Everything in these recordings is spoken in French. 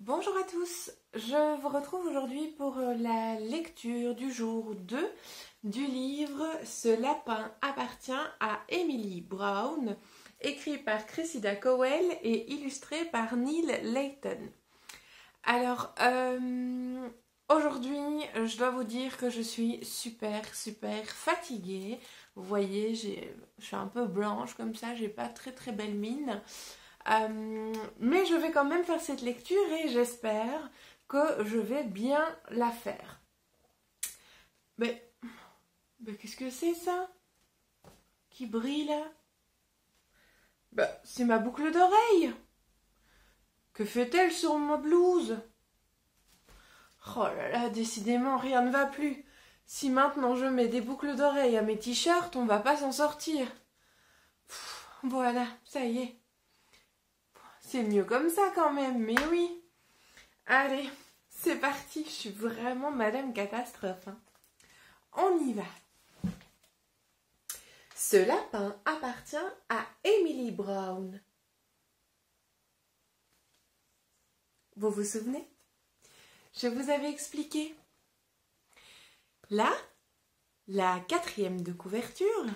Bonjour à tous, je vous retrouve aujourd'hui pour la lecture du jour 2 du livre « Ce lapin appartient à Emily Brown », écrit par Cressida Cowell et illustré par Neil Layton. Alors, aujourd'hui, je dois vous dire que je suis super fatiguée. Vous voyez, je suis un peu blanche comme ça, j'ai pas très belle mine. Mais je vais quand même faire cette lecture et j'espère que je vais bien la faire. Mais qu'est-ce que c'est ça qui brille là? C'est ma boucle d'oreille. Que fait-elle sur ma blouse? Oh là là, décidément rien ne va plus. Si maintenant je mets des boucles d'oreilles à mes t-shirts, on va pas s'en sortir. Voilà, ça y est. C'est mieux comme ça quand même, mais oui. Allez, c'est parti, je suis vraiment Madame Catastrophe. On y va. Ce lapin appartient à Emily Brown. Vous vous souvenez? Je vous avais expliqué. Là, la 4e de couverture,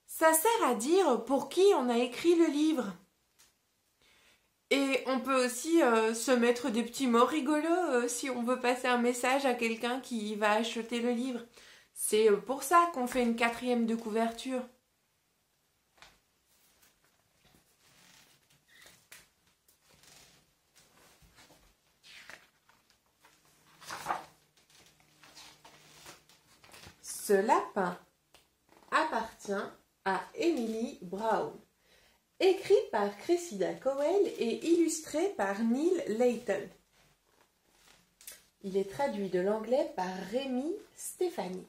ça sert à dire pour qui on a écrit le livre. Et on peut aussi se mettre des petits mots rigolos si on veut passer un message à quelqu'un qui va acheter le livre. C'est pour ça qu'on fait une 4e de couverture. Ce lapin appartient à Emily Brown. Écrit par Cressida Cowell et illustré par Neil Layton. Il est traduit de l'anglais par Rémi Stéphanie.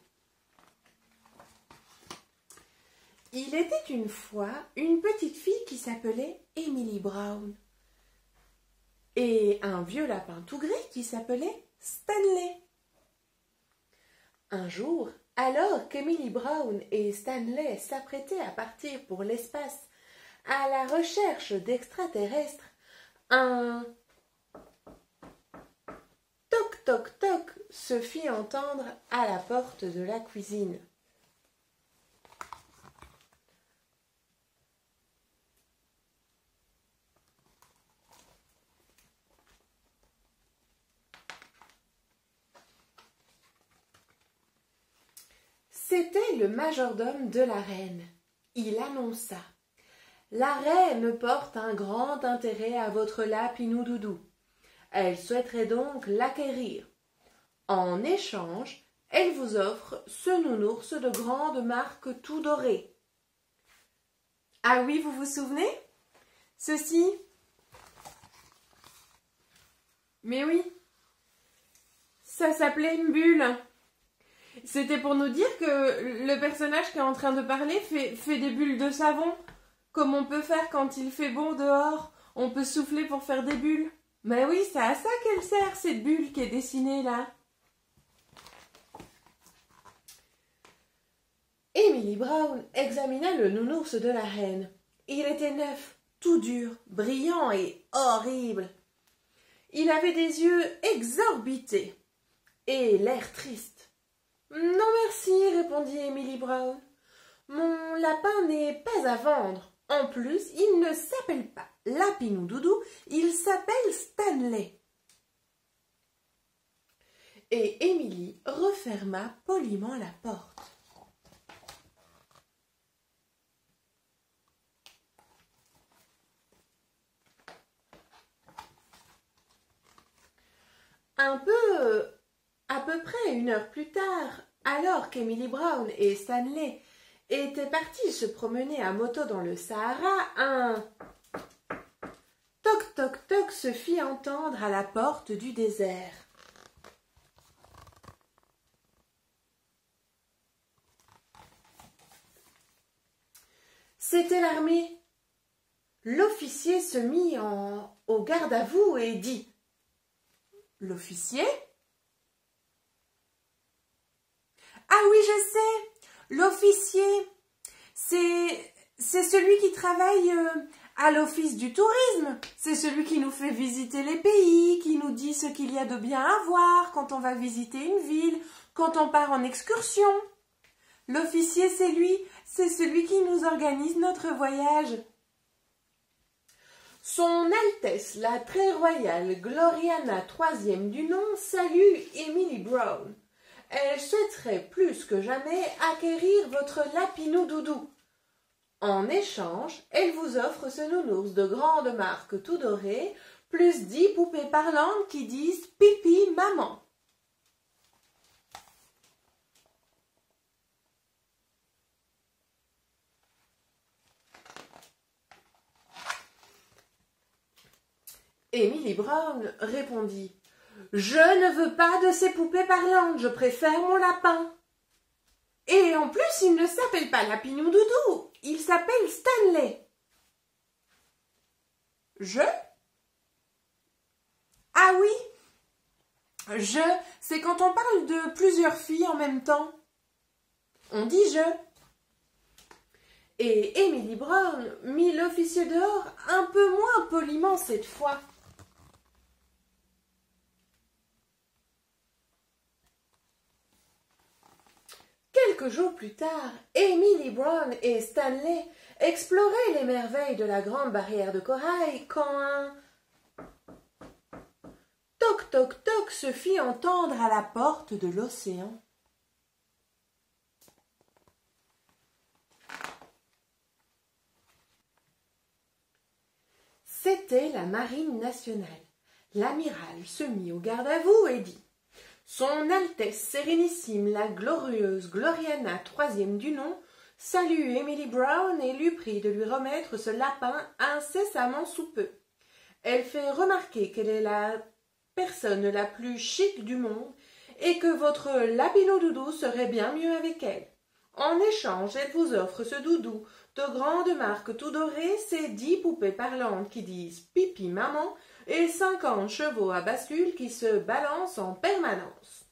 Il était une fois une petite fille qui s'appelait Emily Brown et un vieux lapin tout gris qui s'appelait Stanley. Un jour, alors qu'Emily Brown et Stanley s'apprêtaient à partir pour l'espace à la recherche d'extraterrestres, un toc toc toc se fit entendre à la porte de la cuisine. C'était le majordome de la reine. Il annonça: la reine porte un grand intérêt à votre lapinou-doudou. Elle souhaiterait donc l'acquérir. En échange, elle vous offre ce nounours de grande marque tout doré. Ah oui, vous vous souvenez? Ceci. Mais oui, ça s'appelait une bulle. C'était pour nous dire que le personnage qui est en train de parler fait des bulles de savon. Comme on peut faire quand il fait beau dehors, on peut souffler pour faire des bulles. Mais oui, c'est à ça qu'elle sert, cette bulle qui est dessinée là. Emily Brown examina le nounours de la reine. Il était neuf, tout dur, brillant et horrible. Il avait des yeux exorbités et l'air triste. « Non merci, répondit Emily Brown. Mon lapin n'est pas à vendre. En plus, il ne s'appelle pas Lapinou-Doudou, il s'appelle Stanley. » Et Emily referma poliment la porte. À peu près 1 heure plus tard, alors qu'Emily Brown et Stanley étaient partis se promener à moto dans le Sahara, un toc toc toc se fit entendre à la porte du désert. C'était l'armée. L'officier se mit au garde à vous et dit: L'officier? Ah oui, je sais, l'officier, c'est celui qui travaille à l'office du tourisme. C'est celui qui nous fait visiter les pays, qui nous dit ce qu'il y a de bien à voir quand on va visiter une ville, quand on part en excursion. L'officier, c'est celui qui nous organise notre voyage. Son Altesse, la très royale Gloriana III du nom, salue Emily Brown. Elle souhaiterait plus que jamais acquérir votre lapinou doudou. En échange, elle vous offre ce nounours de grande marque tout doré, plus 10 poupées parlantes qui disent « pipi, maman ». Emily Brown répondit « Je ne veux pas de ces poupées parlantes, je préfère mon lapin. » Et en plus, il ne s'appelle pas Lapinou Doudou, il s'appelle Stanley. Je? Ah oui, je, c'est quand on parle de plusieurs filles en même temps. On dit je. Et Emily Brown mit l'officier dehors un peu moins poliment cette fois. Quelques jours plus tard, Emily Brown et Stanley exploraient les merveilles de la grande barrière de corail quand un toc toc toc se fit entendre à la porte de l'océan. C'était la marine nationale. L'amiral se mit au garde à vous et dit « Son Altesse Sérénissime, la glorieuse Gloriana III du nom, salue Emily Brown et lui prie de lui remettre ce lapin incessamment sous peu. Elle fait remarquer qu'elle est la personne la plus chic du monde et que votre Lapinou Doudou serait bien mieux avec elle. En échange, elle vous offre ce doudou de grande marque tout doré, ces 10 poupées parlantes qui disent « pipi maman » et 50 chevaux à bascule qui se balancent en permanence.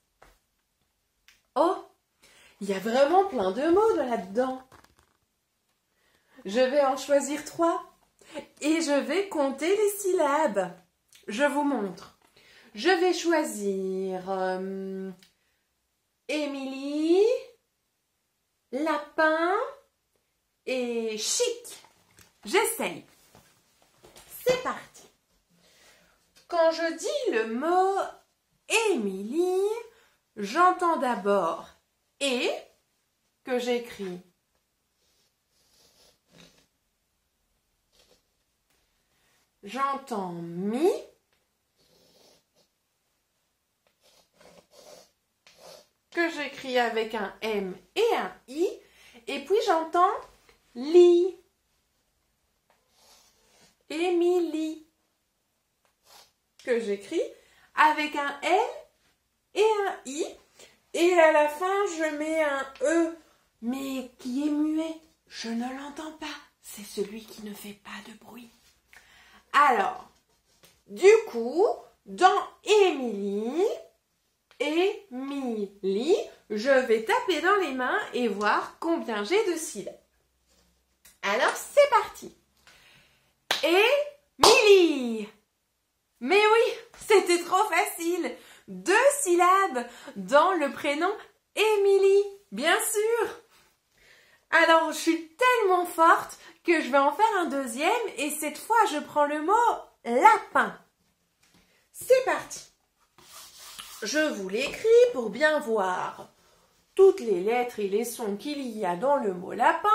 Oh, il y a vraiment plein de mots là-dedans. Je vais en choisir 3 et je vais compter les syllabes. Je vous montre. Je vais choisir Émilie, lapin et chic. J'essaye. C'est parti. Quand je dis le mot Émilie, j'entends d'abord « et » que j'écris. J'entends « mi » que j'écris avec un M et un I. Et puis j'entends « li ». Émilie que j'écris avec un L et un I, et à la fin je mets un E, mais qui est muet, je ne l'entends pas, c'est celui qui ne fait pas de bruit. Alors, du coup, dans Émilie, je vais taper dans les mains et voir combien j'ai de syllabes. Alors, c'est parti. Émilie. Mais oui, c'était trop facile. 2 syllabes dans le prénom Émilie, bien sûr. Alors, je suis tellement forte que je vais en faire un deuxième et cette fois, je prends le mot lapin. C'est parti. Je vous l'écris pour bien voir toutes les lettres et les sons qu'il y a dans le mot lapin.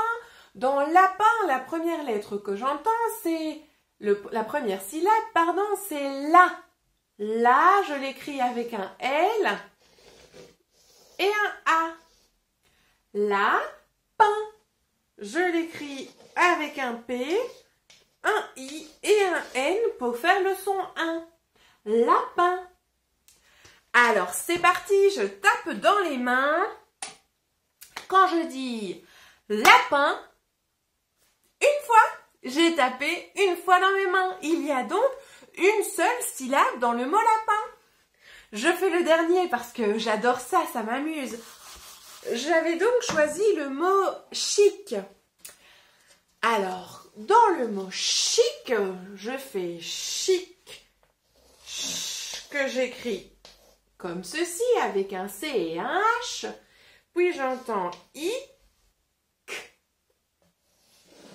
Dans lapin, la première lettre que j'entends, c'est... La première syllabe, pardon, c'est la. La, je l'écris avec un L et un A. La, pain. Je l'écris avec un P, un I et un N pour faire le son 1. Lapin. Alors, c'est parti, je tape dans les mains. Quand je dis lapin, une fois. J'ai tapé une fois dans mes mains. Il y a donc une seule syllabe dans le mot lapin. Je fais le dernier parce que j'adore ça, ça m'amuse. J'avais donc choisi le mot chic. Alors, dans le mot chic, je fais chic, que j'écris comme ceci, avec un C et un H, puis j'entends I, K,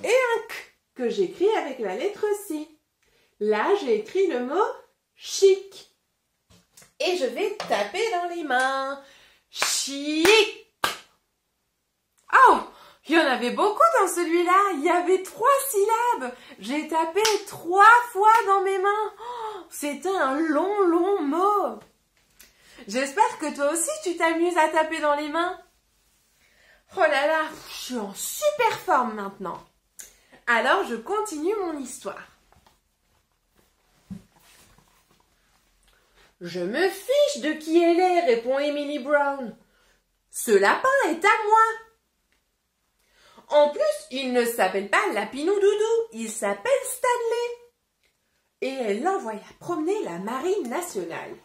et un K, que j'écris avec la lettre C. Là, j'ai écrit le mot chic. Et je vais taper dans les mains. Chic. Oh, il y en avait beaucoup dans celui-là. Il y avait 3 syllabes. J'ai tapé 3 fois dans mes mains. Oh, c'était un long mot. J'espère que toi aussi tu t'amuses à taper dans les mains. Oh là là, je suis en super forme maintenant. Alors je continue mon histoire. Je me fiche de qui elle est, répond Emily Brown. Ce lapin est à moi. En plus, il ne s'appelle pas Lapinou Doudou, il s'appelle Stanley. Et elle l'envoya promener la marine nationale.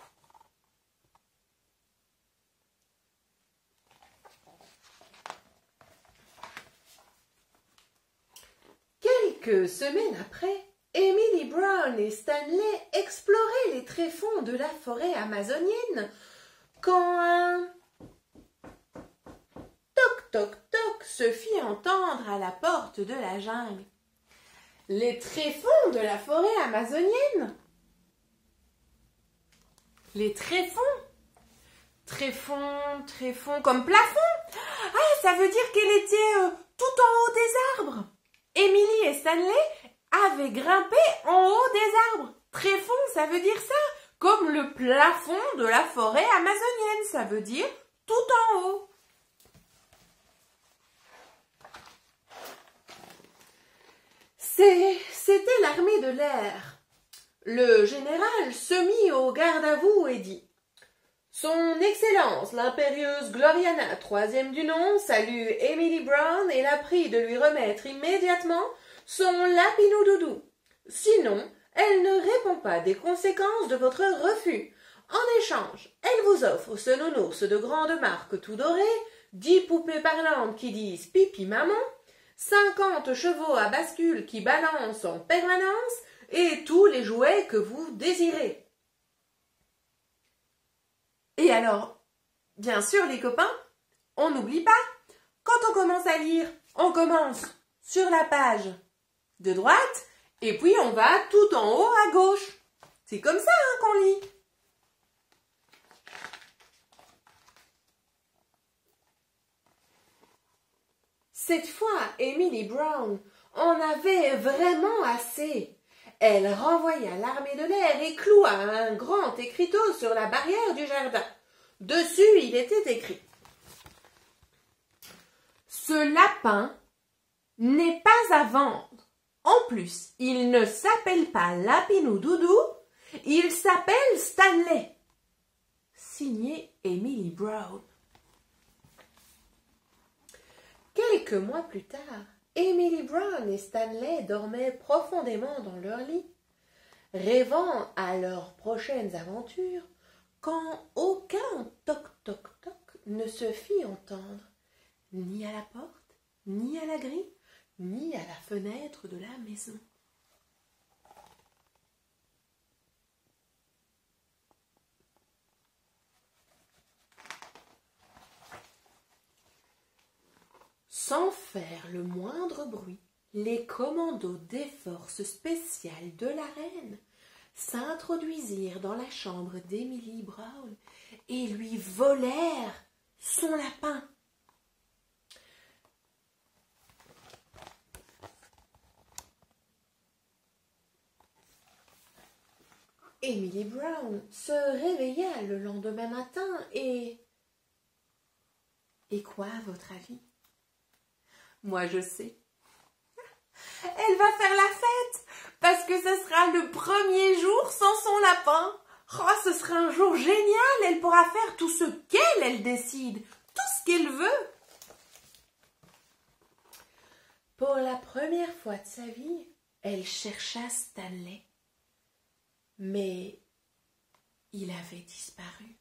Quelques semaines après, Emily Brown et Stanley exploraient les tréfonds de la forêt amazonienne quand un toc toc toc se fit entendre à la porte de la jungle. Les tréfonds de la forêt amazonienne? Les tréfonds? Tréfonds comme plafond? Ah, ça veut dire qu'elle était tout en haut des arbres. Emily et Stanley avaient grimpé en haut des arbres. Tréfond, ça veut dire ça. Comme le plafond de la forêt amazonienne, ça veut dire tout en haut. C'était l'armée de l'air. Le général se mit au garde à vous et dit: Son Excellence, l'impérieuse Gloriana, 3e du nom, salue Emily Brown et la prie de lui remettre immédiatement son Lapinou Doudou. Sinon, elle ne répond pas des conséquences de votre refus. En échange, elle vous offre ce nounours de grande marque tout doré, 10 poupées parlantes qui disent pipi maman, 50 chevaux à bascule qui balancent en permanence et tous les jouets que vous désirez. Et alors, bien sûr les copains, on n'oublie pas, quand on commence à lire, on commence sur la page de droite et puis on va tout en haut à gauche. C'est comme ça qu'on lit. Cette fois, Emily Brown en avait vraiment assez. Elle renvoya l'armée de l'air et cloua un grand écriteau sur la barrière du jardin. Dessus, il était écrit: Ce lapin n'est pas à vendre. En plus, il ne s'appelle pas Lapinou Doudou, il s'appelle Stanley. Signé Emily Brown. Quelques mois plus tard, Emily Brown et Stanley dormaient profondément dans leur lit, rêvant à leurs prochaines aventures, quand aucun toc-toc-toc ne se fit entendre, ni à la porte, ni à la grille, ni à la fenêtre de la maison. Sans faire le moindre bruit, les commandos des forces spéciales de la reine s'introduisirent dans la chambre d'Emily Brown et lui volèrent son lapin. Emily Brown se réveilla le lendemain matin et quoi, à votre avis? Moi, je sais. Elle va faire la fête parce que ce sera le premier jour sans son lapin. Oh, ce sera un jour génial. Elle pourra faire tout ce qu'elle décide, tout ce qu'elle veut. Pour la première fois de sa vie, elle chercha Stanley. Mais il avait disparu.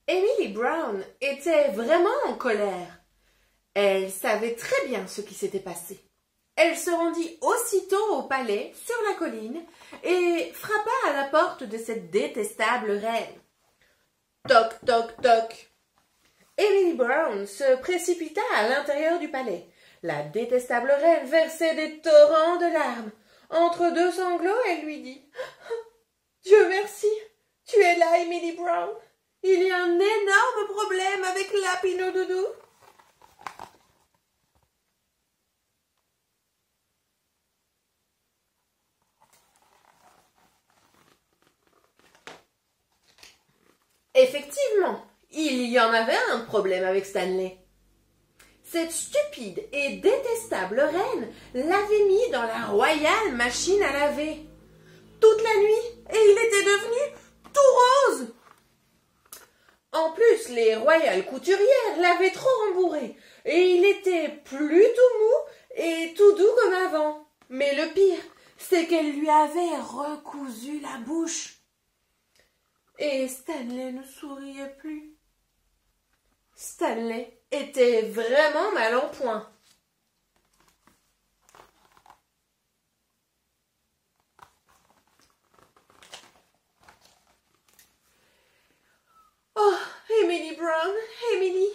Emily Brown était vraiment en colère. Elle savait très bien ce qui s'était passé. Elle se rendit aussitôt au palais, sur la colline, et frappa à la porte de cette détestable reine. Toc, toc, toc. Emily Brown se précipita à l'intérieur du palais. La détestable reine versait des torrents de larmes. Entre deux sanglots, elle lui dit « Dieu merci, tu es là, Emily Brown. Il y a un énorme problème avec Lapino Doudou. » Effectivement, il y en avait un problème avec Stanley. Cette stupide et détestable reine l'avait mis dans la royale machine à laver toute la nuit et il était devenu tout rose. En plus, les royales couturières l'avaient trop rembourré et il était plus tout mou et tout doux comme avant. Mais le pire, c'est qu'elle lui avait recousu la bouche. Et Stanley ne souriait plus. Stanley était vraiment mal en point. Oh, Emily Brown, Emily,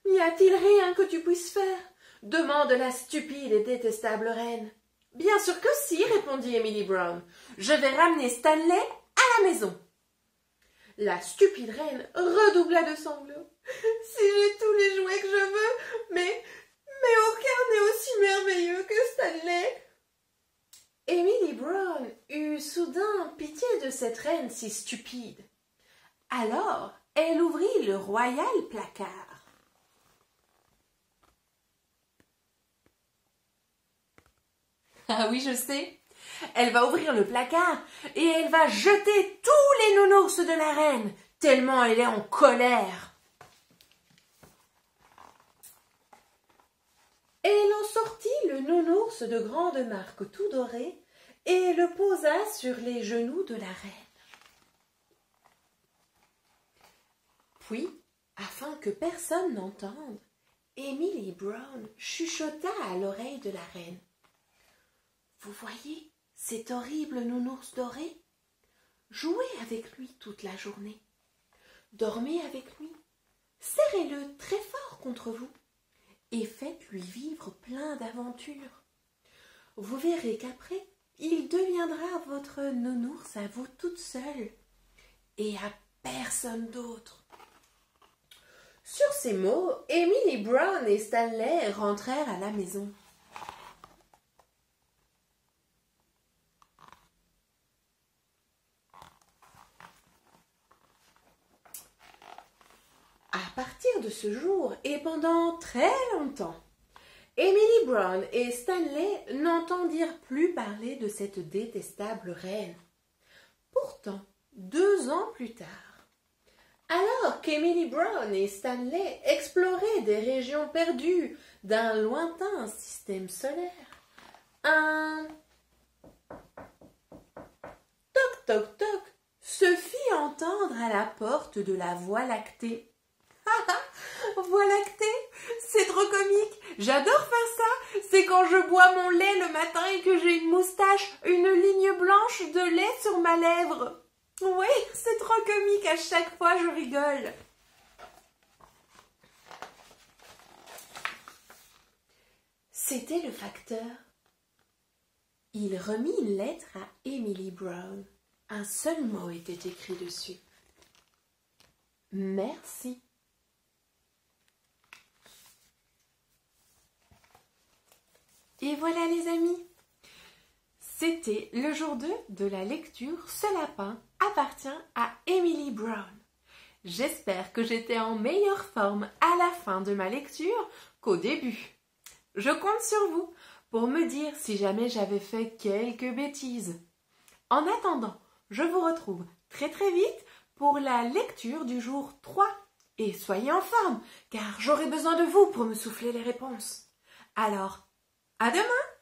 n'y a-t-il rien que tu puisses faire? Demande la stupide et détestable reine. Bien sûr que si, répondit Emily Brown. Je vais ramener Stanley à la maison. La stupide reine redoubla de sanglots. Si j'ai tous les jouets que je veux, mais aucun n'est aussi merveilleux que Stanley. Emily Brown eut soudain pitié de cette reine si stupide. Alors, elle ouvrit le royal placard. Ah oui, je sais. Elle va ouvrir le placard et elle va jeter tous les nounours de la reine, tellement elle est en colère. Elle en sortit le nounours de grande marque tout doré et le posa sur les genoux de la reine. Puis, afin que personne n'entende, Emily Brown chuchota à l'oreille de la reine. « Vous voyez cet horrible nounours doré? Jouez avec lui toute la journée. Dormez avec lui. Serrez-le très fort contre vous et faites-lui vivre plein d'aventures. Vous verrez qu'après, il deviendra votre nounours à vous toute seule et à personne d'autre. » Sur ces mots, Emily Brown et Stanley rentrèrent à la maison. À partir de ce jour et pendant très longtemps, Emily Brown et Stanley n'entendirent plus parler de cette détestable reine. Pourtant, 2 ans plus tard, alors qu'Emily Brown et Stanley exploraient des régions perdues d'un lointain système solaire, un toc toc toc se fit entendre à la porte de la Voie lactée. Voie lactée, c'est trop comique, j'adore faire ça, c'est quand je bois mon lait le matin et que j'ai une moustache, une ligne blanche de lait sur ma lèvre. Oui, c'est trop comique, à chaque fois je rigole. C'était le facteur. Il remit une lettre à Emily Brown. Un seul mot était écrit dessus. Merci. Et voilà les amis, c'était le jour 2 de la lecture Ce lapin appartient à Emily Brown. J'espère que j'étais en meilleure forme à la fin de ma lecture qu'au début. Je compte sur vous pour me dire si jamais j'avais fait quelques bêtises. En attendant, je vous retrouve très vite pour la lecture du jour 3. Et soyez en forme, car j'aurai besoin de vous pour me souffler les réponses. Alors, à demain!